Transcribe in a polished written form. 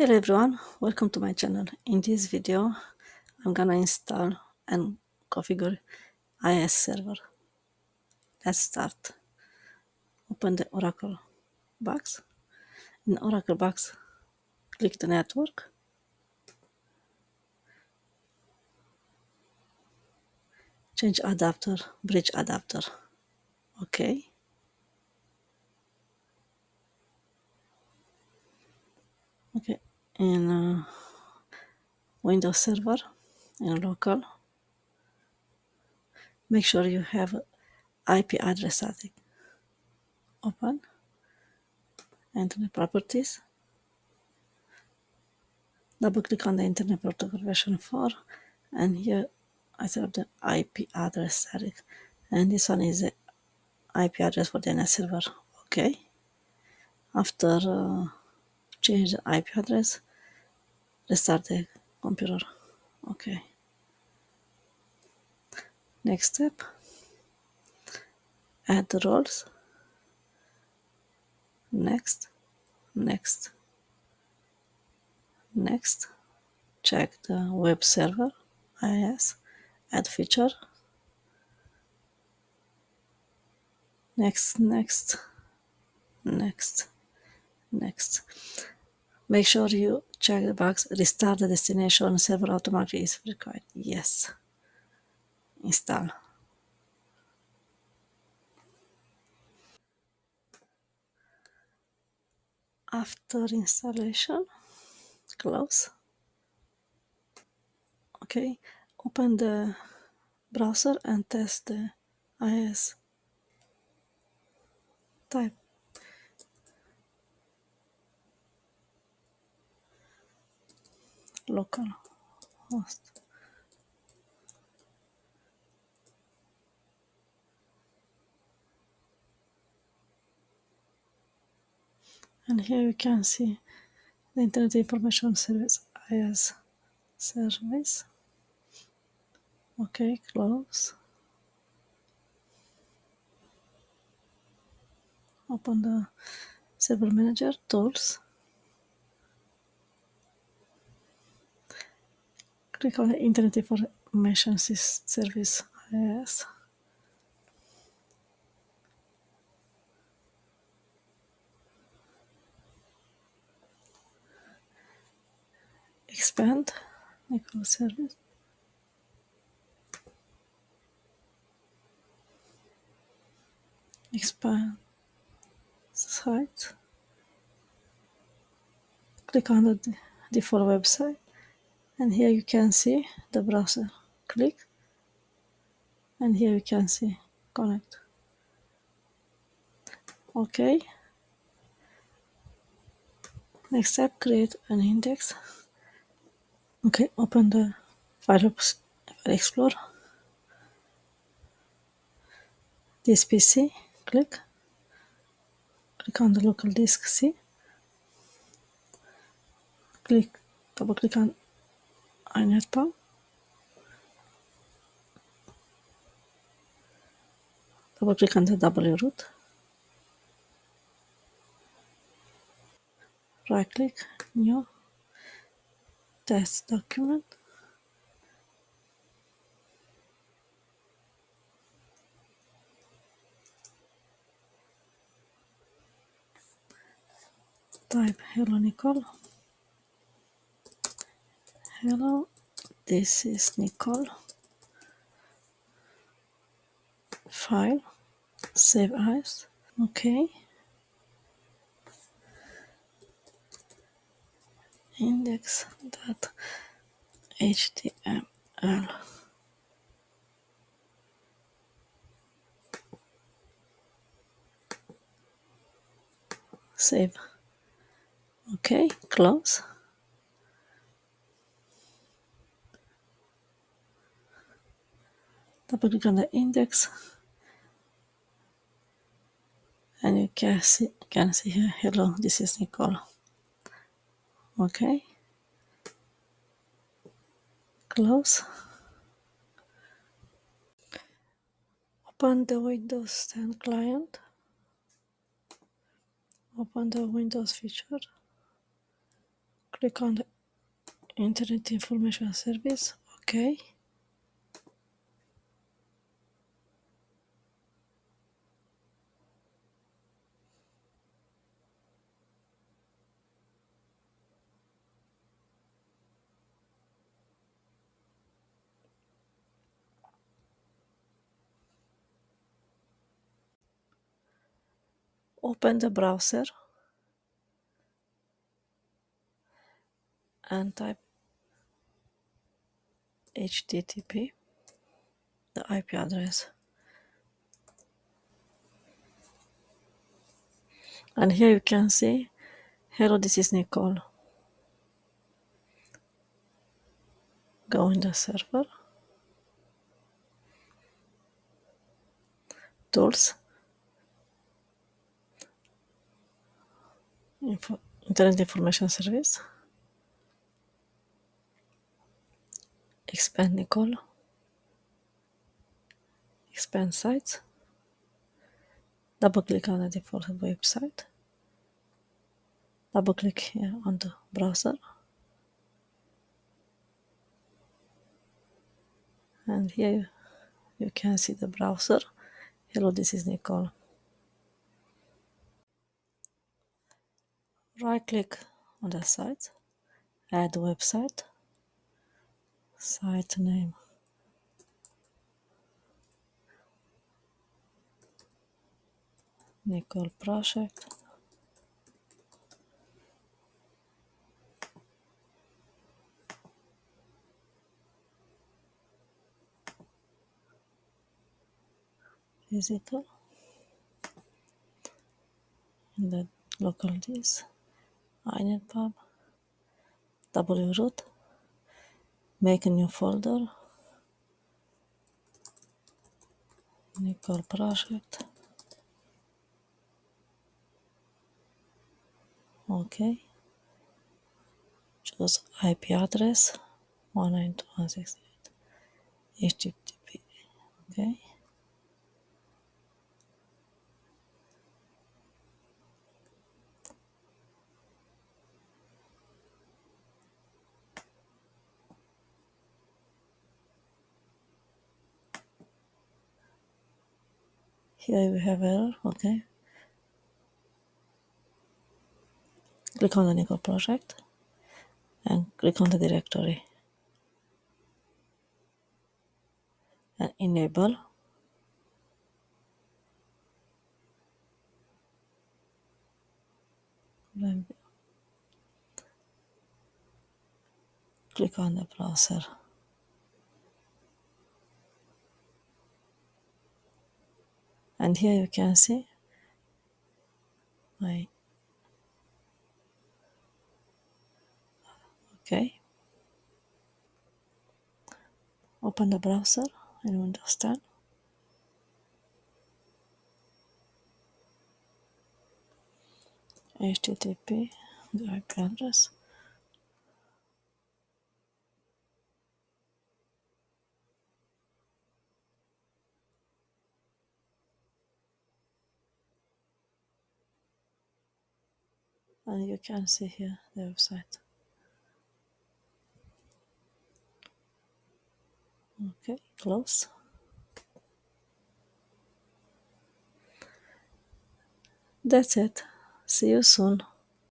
Hello everyone, welcome to my channel. In this video, I'm gonna install and configure IIS server. Let's start. Open the Oracle box. In Oracle box, click the network. Change adapter, bridge adapter. Okay. Okay. In Windows Server, in local, make sure you have IP address static. Open. Internet properties. Double click on the Internet Protocol version 4, and here I set up the IP address static, and this one is the IP address for the DNS server. Okay. After change the IP address, restart the computer. Okay. Next step, add the roles. Next, next, next. Check the web server, IIS, add feature. Next, next, next, next. Make sure you check the box, restart the destination server automatically is required. Yes. Install. After installation, close. Okay, open the browser and test the IIS. Type local host. And here you can see the Internet Information Service IIS service. Okay, close. Open the Server Manager, Tools. Click on the Internet Information Service IIS. Expand Nicole service. Expand site. Click on the default website, and here you can see the browser. Click, and here you can see connect. Okay. Next step, create an index. Okay, open the File Explorer. This PC, click on the local disk C. Double click on INetPub. Double click on the W root. Right click, new, test document. Type hello Nicole. Hello, this is Nicole. File, save as. Okay. Index.html. Save. Okay, close. Double click on the index, and you can see here, hello, this is Nicole. Okay, close. Open the Windows 10 client. Open the Windows feature. Click on the Internet Information Service. Okay. Open the browser and type HTTP, the IP address. And here you can see, hello, this is Nicole. Go in the server, tools, Internet Information Service, expand Nicole, expand sites, double click on the default website, double click here on the browser, and here you can see the browser. Hello, this is Nicole. Right click on the site, add website, site name, Nicole project, physical, in the local disk, inetpub, wroot, make a new folder, Nicole project, okay, choose IP address 192.168, HTTP, okay, here we have error, okay, click on the Nicole project and click on the directory and enable, then click on the browser, and here you can see my, okay, open the browser in Windows 10, HTTP, the IP address, and you can see here the website. Okay, close. That's it. See you soon.